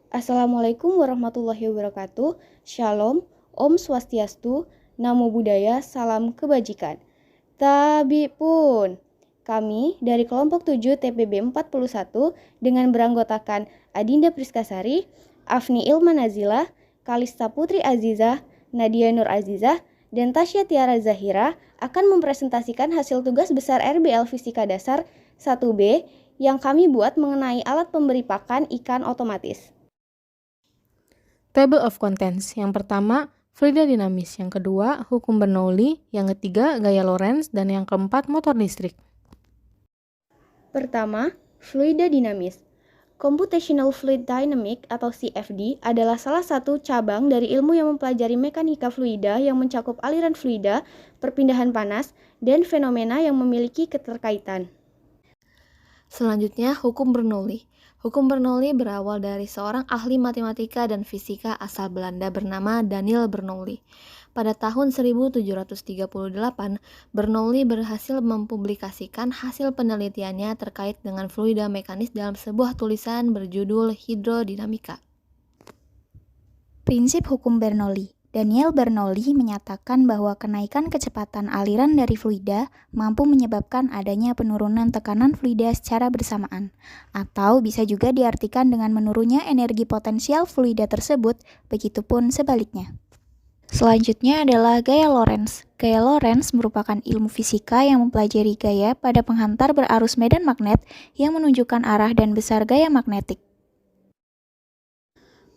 Assalamualaikum warahmatullahi wabarakatuh. Shalom, Om Swastiastu, Namo Buddhaya, Salam Kebajikan. Tabi pun, kami dari kelompok 7 TPB 41 dengan beranggotakan Adinda Priskasari, Afni Ilma Nazila, Kalista Putri Azizah, Nadia Nur Azizah, dan Tasya Tiara Zahira akan mempresentasikan hasil tugas besar RBL Fisika Dasar 1B yang kami buat mengenai alat pemberi pakan ikan otomatis. Table of Contents. Yang pertama, fluida dinamis. Yang kedua, hukum Bernoulli. Yang ketiga, gaya Lorentz. Dan yang keempat, motor listrik. Pertama, fluida dinamis. Computational Fluid Dynamics atau CFD adalah salah satu cabang dari ilmu yang mempelajari mekanika fluida yang mencakup aliran fluida, perpindahan panas, dan fenomena yang memiliki keterkaitan. Selanjutnya, hukum Bernoulli. Hukum Bernoulli berawal dari seorang ahli matematika dan fisika asal Belanda bernama Daniel Bernoulli. Pada tahun 1738, Bernoulli berhasil mempublikasikan hasil penelitiannya terkait dengan fluida mekanis dalam sebuah tulisan berjudul Hidrodinamika. Prinsip hukum Bernoulli. Daniel Bernoulli menyatakan bahwa kenaikan kecepatan aliran dari fluida mampu menyebabkan adanya penurunan tekanan fluida secara bersamaan, atau bisa juga diartikan dengan menurunnya energi potensial fluida tersebut, begitupun sebaliknya. Selanjutnya adalah gaya Lorentz. Gaya Lorentz merupakan ilmu fisika yang mempelajari gaya pada penghantar berarus medan magnet yang menunjukkan arah dan besar gaya magnetik.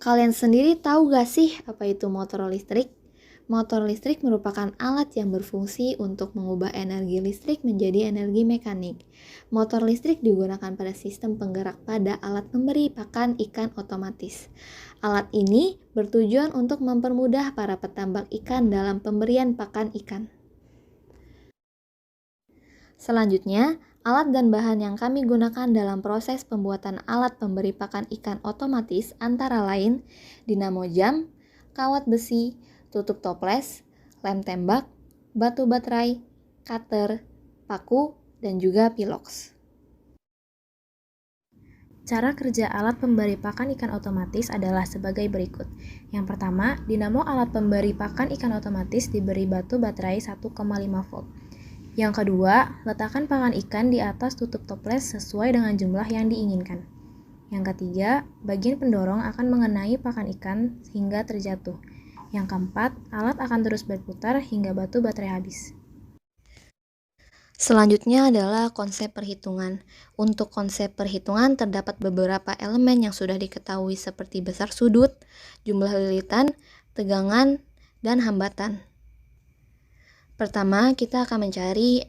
Kalian sendiri tahu gak sih apa itu motor listrik? Motor listrik merupakan alat yang berfungsi untuk mengubah energi listrik menjadi energi mekanik. Motor listrik digunakan pada sistem penggerak pada alat pemberi pakan ikan otomatis. Alat ini bertujuan untuk mempermudah para petambak ikan dalam pemberian pakan ikan. Selanjutnya, alat dan bahan yang kami gunakan dalam proses pembuatan alat pemberi pakan ikan otomatis antara lain dinamo jam, kawat besi, tutup toples, lem tembak, batu baterai, cutter, paku, dan juga piloks. Cara kerja alat pemberi pakan ikan otomatis adalah sebagai berikut. Yang pertama, dinamo alat pemberi pakan ikan otomatis diberi batu baterai 1,5 volt. Yang kedua, letakkan pakan ikan di atas tutup toples sesuai dengan jumlah yang diinginkan. Yang ketiga, bagian pendorong akan mengenai pakan ikan hingga terjatuh. Yang keempat, alat akan terus berputar hingga batu baterai habis. Selanjutnya adalah konsep perhitungan. Untuk konsep perhitungan terdapat beberapa elemen yang sudah diketahui seperti besar sudut, jumlah lilitan, tegangan, dan hambatan. Pertama, kita akan mencari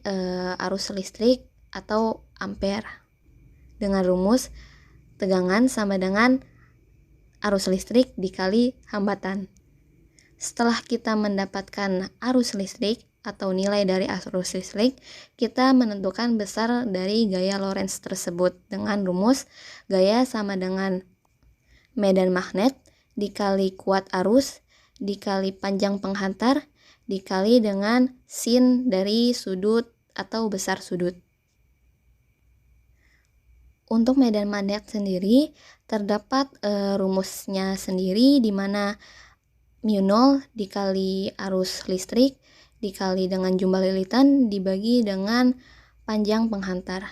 arus listrik atau ampere dengan rumus tegangan sama dengan arus listrik dikali hambatan. Setelah kita mendapatkan arus listrik atau nilai dari arus listrik, kita menentukan besar dari gaya Lorentz tersebut dengan rumus gaya sama dengan medan magnet dikali kuat arus dikali panjang penghantar dikali dengan sin dari sudut atau besar sudut. Untuk medan magnet sendiri terdapat rumusnya sendiri di mana mu0 dikali arus listrik dikali dengan jumlah lilitan dibagi dengan panjang penghantar.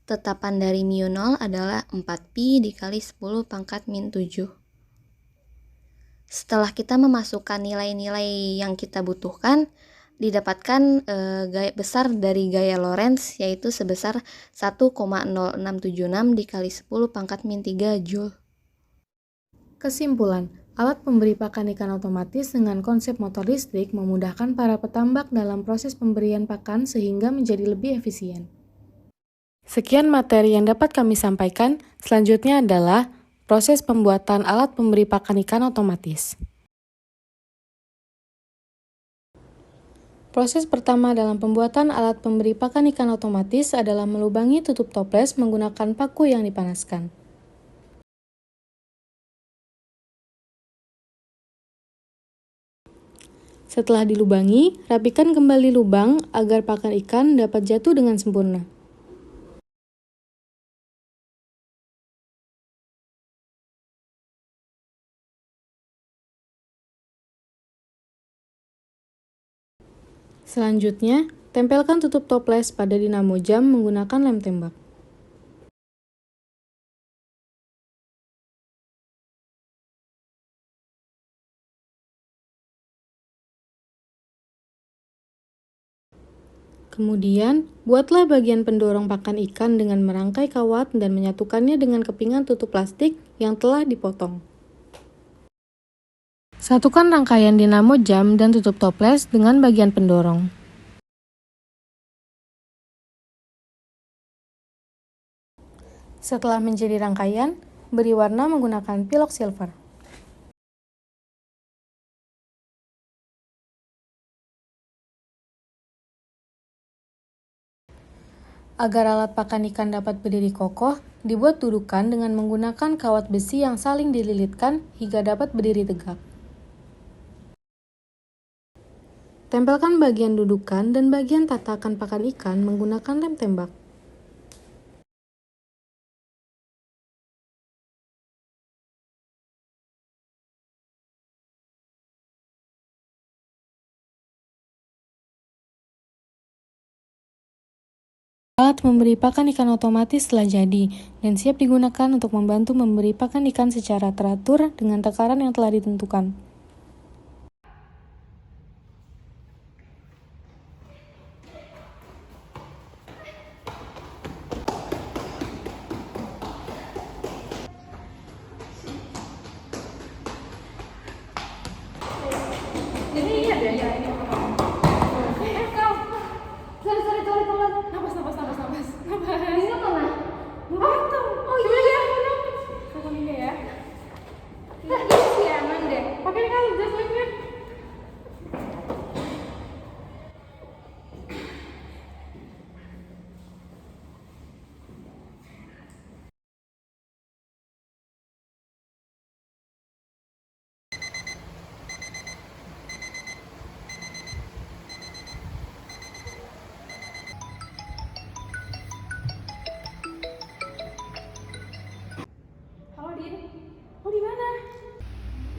Tetapan dari mu0 adalah 4pi dikali 10 pangkat min 7. Setelah kita memasukkan nilai-nilai yang kita butuhkan, didapatkan gaya besar dari gaya Lorentz yaitu sebesar 1,0676 dikali 10 pangkat min 3 Joule. Kesimpulan, alat pemberi pakan ikan otomatis dengan konsep motor listrik memudahkan para petambak dalam proses pemberian pakan sehingga menjadi lebih efisien. Sekian materi yang dapat kami sampaikan. Selanjutnya adalah proses pembuatan alat pemberi pakan ikan otomatis. Proses pertama dalam pembuatan alat pemberi pakan ikan otomatis adalah melubangi tutup toples menggunakan paku yang dipanaskan. Setelah dilubangi, rapikan kembali lubang agar pakan ikan dapat jatuh dengan sempurna. Selanjutnya, tempelkan tutup toples pada dinamo jam menggunakan lem tembak. Kemudian, buatlah bagian pendorong pakan ikan dengan merangkai kawat dan menyatukannya dengan kepingan tutup plastik yang telah dipotong. Satukan rangkaian dinamo jam dan tutup toples dengan bagian pendorong. Setelah menjadi rangkaian, beri warna menggunakan pilok silver. Agar alat pakan ikan dapat berdiri kokoh, dibuat dudukan dengan menggunakan kawat besi yang saling dililitkan hingga dapat berdiri tegak. Tempelkan bagian dudukan dan bagian tatakan pakan ikan menggunakan lem tembak. Alat memberi pakan ikan otomatis telah jadi dan siap digunakan untuk membantu memberi pakan ikan secara teratur dengan takaran yang telah ditentukan.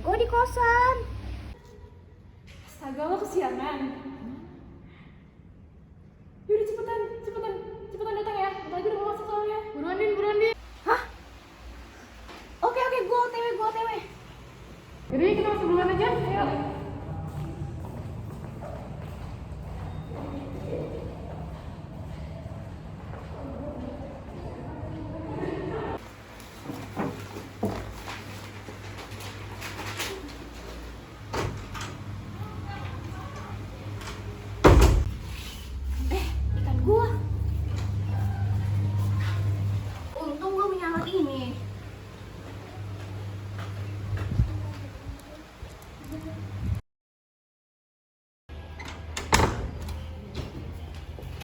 Gue di kosan. Astaga, lo kesiangan.